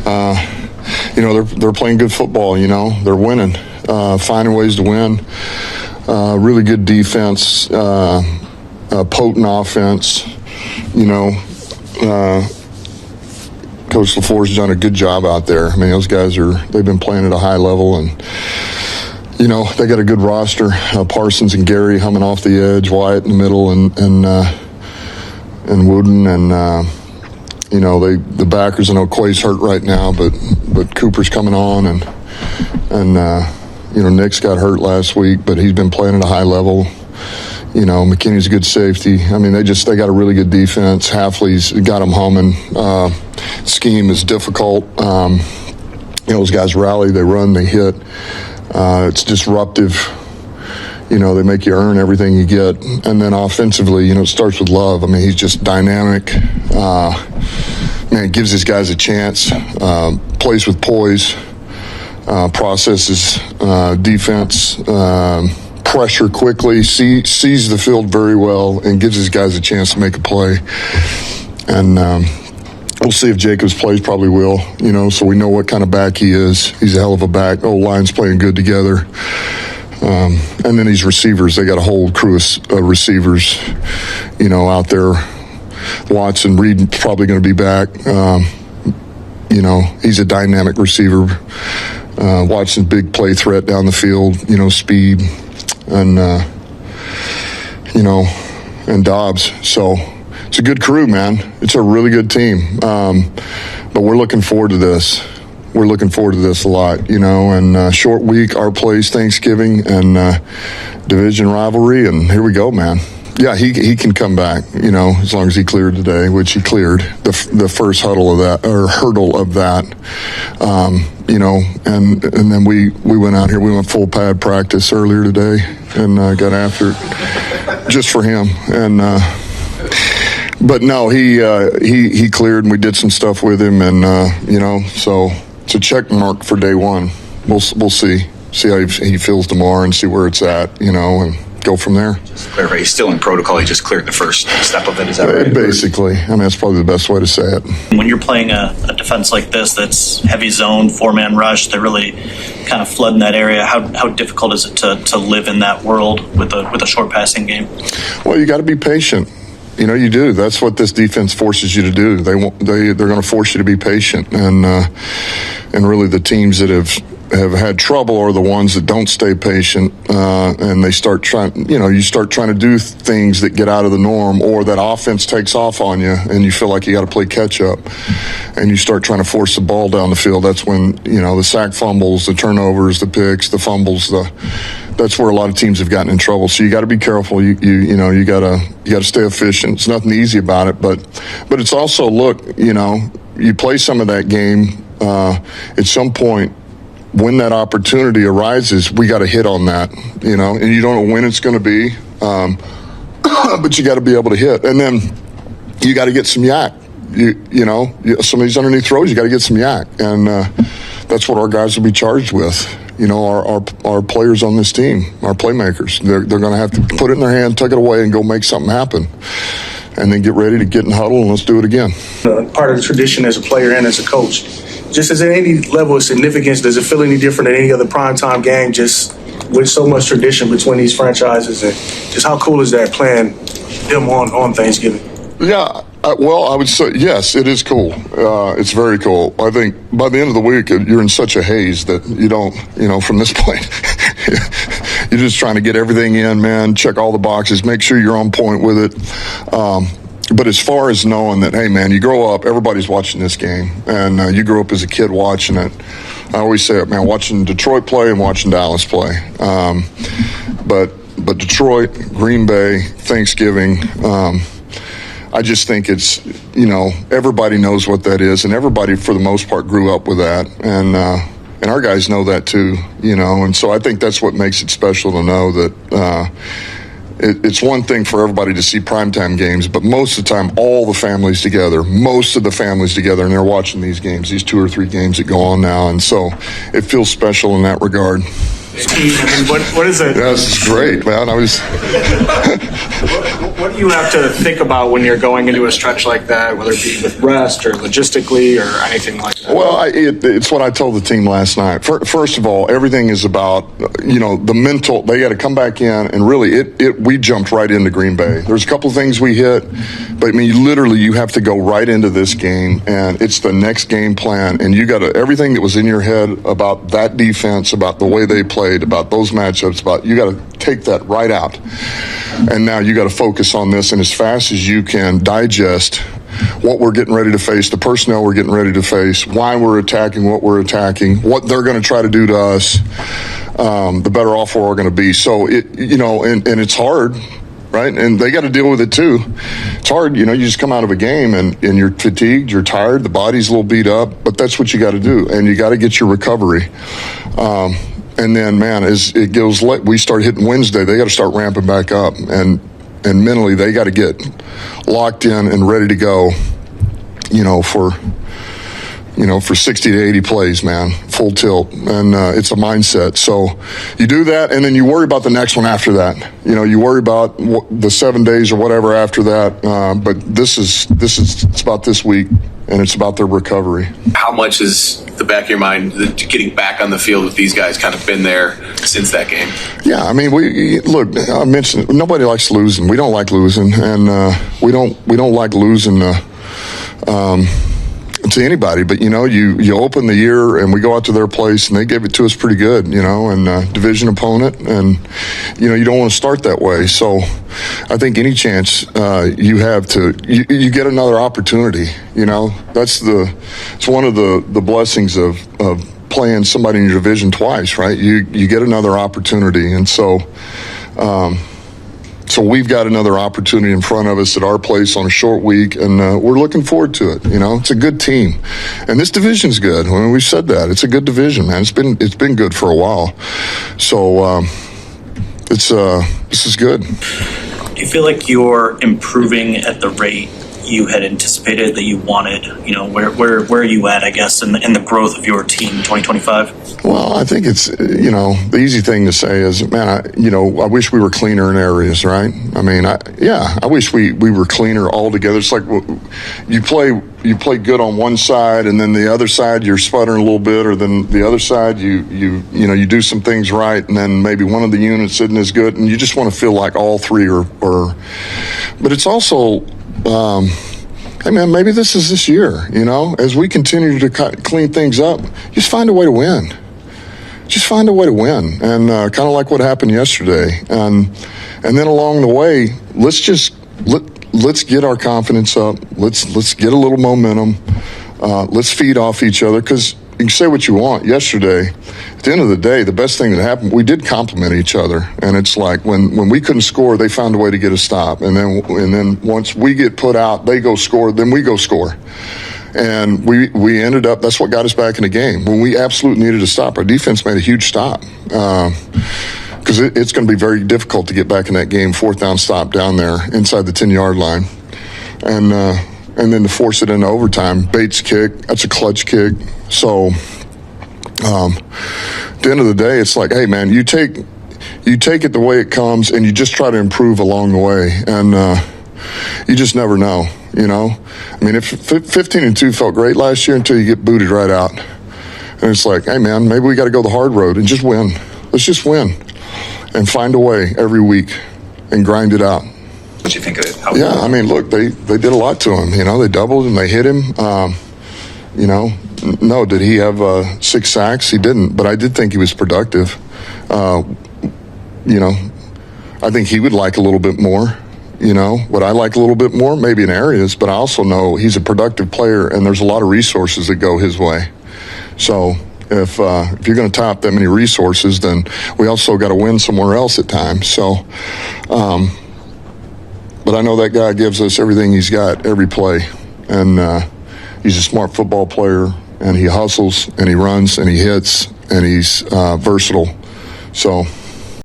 They're playing good football. They're winning, finding ways to win. Really good defense, potent offense. Coach LaFleur's done a good job out there. I mean, those guys they've been playing at a high level, and they got a good roster. Parsons and Gary humming off the edge, Wyatt in the middle, and Wooden, and the backers. I know Quay's hurt right now, but Cooper's coming on, and Nick's got hurt last week, but he's been playing at a high level. McKinney's a good safety. I mean, they got a really good defense. Hafley's got them humming. Scheme is difficult. Those guys rally, they run, they hit. It's disruptive. They make you earn everything you get. And then offensively, it starts with Love. I mean, he's just dynamic. Gives his guys a chance. Plays with poise. Processes defense. Pressure quickly. Sees the field very well and gives his guys a chance to make a play. And we'll see if Jacobs plays. Probably will. So we know what kind of back he is. He's a hell of a back. Line's playing good together. And then these receivers, they got a whole crew of receivers, out there. Watson, Reed probably going to be back. He's a dynamic receiver. Watson's big play threat down the field, speed, and, and Dobbs. So it's a good crew, man. It's a really good team. But we're looking forward to this. We're looking forward to this a lot, and short week, our place, Thanksgiving, and division rivalry, and here we go, man. Yeah, he can come back, as long as he cleared today, which he cleared the first hurdle of that. And then we went out here. We went full pad practice earlier today and got after it just for him. And but no, he cleared, and we did some stuff with him, and so it's a check mark for day one. We'll see how he feels tomorrow and see where it's at, and go from there. Just clarify, he's still in protocol. He just cleared the first step of it. Is that right? Basically. I mean, that's probably the best way to say it. When you're playing a defense like this that's heavy zone, four-man rush, they're really kind of flooding that area. How difficult is it to live in that world with a short passing game? Well, you got to be patient. You do. That's what this defense forces you to do. They're going to force you to be patient, and really the teams that have had trouble are the ones that don't stay patient, and they start trying. You start trying to do things that get out of the norm, or that offense takes off on you, and you feel like you got to play catch up, and you start trying to force the ball down the field. That's when the sack fumbles, the turnovers, the picks, the fumbles, that's where a lot of teams have gotten in trouble. So you got to be careful. You got to stay efficient. It's nothing easy about it, but it's also you play some of that game at some point. When that opportunity arises, we got to hit on that, and you don't know when it's going to be, but you got to be able to hit, and then you got to get some yak. Some of these underneath throws, you got to get some yak, and that's what our guys will be charged with. Our players on this team, our playmakers, they're going to have to put it in their hand, tuck it away, and go make something happen. And then get ready to get in huddle, and let's do it again. Part of the tradition as a player and as a coach. Just as at any level of significance, does it feel any different than any other primetime game, just with so much tradition between these franchises? And just how cool is that playing them on Thanksgiving? Yeah, well, I would say, yes, it is cool. It's very cool. I think by the end of the week, you're in such a haze that you don't, from this point, you're just trying to get everything in, man, check all the boxes, make sure you're on point with it. But as far as knowing that, hey, man, you grow up, everybody's watching this game, and you grew up as a kid watching it. I always say it, man, watching Detroit play and watching Dallas play. But Detroit, Green Bay, Thanksgiving, I just think it's, everybody knows what that is, and everybody, for the most part, grew up with that. And our guys know that, too, And so I think that's what makes it special to know that it's one thing for everybody to see primetime games, but most of the time, most of the families together, and they're watching these games, these 2 or 3 games that go on now. And so it feels special in that regard. Steve, I mean, what is it? Yeah, this is great, man. What do you have to think about when you're going into a stretch like that, whether it be with rest or logistically or anything like that? Well, it's what I told the team last night. First of all, everything is about, the mental. They got to come back in, and really, we jumped right into Green Bay. There's a couple of things we hit, but I mean, literally, you have to go right into this game, and it's the next game plan, and you got to everything that was in your head about that defense, about the way they played, about those matchups, you got to take that right out, and now you got to focus on this, and as fast as you can digest what we're getting ready to face, the personnel we're getting ready to face, why we're attacking what we're attacking, what they're going to try to do to us, the better off we're going to be. So and it's hard, right? And they got to deal with it too. It's hard, you just come out of a game and you're fatigued, you're tired, the body's a little beat up, but that's what you got to do, and you got to get your recovery. And then, man, as it goes, we start hitting Wednesday, they got to start ramping back up, and mentally they got to get locked in and ready to go, for 60 to 80 plays, man, full tilt. And it's a mindset. So you do that, and then you worry about the next one after that. You worry about the 7 days or whatever after that. But it's about this week, and it's about their recovery. How much is the back of your mind getting back on the field with these guys kind of been there since that game? Yeah, I mean, I mentioned nobody likes losing. We don't like losing, and we don't like losing to anybody. But you open the year and we go out to their place and they gave it to us pretty good, and division opponent, and you don't want to start that way. So I think any chance you have you get another opportunity. It's one of the blessings of playing somebody in your division twice, right? You get another opportunity, and so we've got another opportunity in front of us at our place on a short week, and we're looking forward to it. It's a good team, and this division's good. I mean, we've said that it's a good division, man. It's been good for a while, so this is good. Do you feel like you're improving at the rate you had anticipated that you wanted? Where are you at, I guess, in the growth of your team in 2025? Well, I think it's, the easy thing to say is, man, I wish we were cleaner in areas, right? I mean, I wish we were cleaner altogether. It's like you play good on one side, and then the other side you're sputtering a little bit, or then the other side you do some things right, and then maybe one of the units isn't as good, and you just want to feel like all three are. But it's also, hey man, maybe this is this year, as we continue to clean things up, just find a way to win. Just find a way to win, and kind of like what happened yesterday, and then along the way, let's get our confidence up. Let's get a little momentum. Let's feed off each other, because you can say what you want. Yesterday, at the end of the day, the best thing that happened, we did compliment each other, and it's like when we couldn't score, they found a way to get a stop, and then once we get put out, they go score, then we go score. And we ended up, that's what got us back in the game. When we absolutely needed a stop, our defense made a huge stop. Because it's going to be very difficult to get back in that game, fourth down stop down there inside the 10-yard line. And then to force it into overtime, Bates' kick, that's a clutch kick. So at the end of the day, it's like, hey, man, you take it the way it comes, and you just try to improve along the way. And you just never know. I mean, if 15-2 felt great last year until you get booted right out. And it's like, hey, man, maybe we got to go the hard road and just win. Let's just win and find a way every week and grind it out. What do you think of it? Yeah, I mean, look, they did a lot to him. They doubled and they hit him. No, did he have 6 sacks? He didn't, but I did think he was productive. I think he would like a little bit more. What I like a little bit more, maybe in areas, but I also know he's a productive player, and there's a lot of resources that go his way. So if you're going to top that many resources, then we also got to win somewhere else at times. So, but I know that guy gives us everything he's got every play, and he's a smart football player, and he hustles, and he runs, and he hits, and he's versatile. So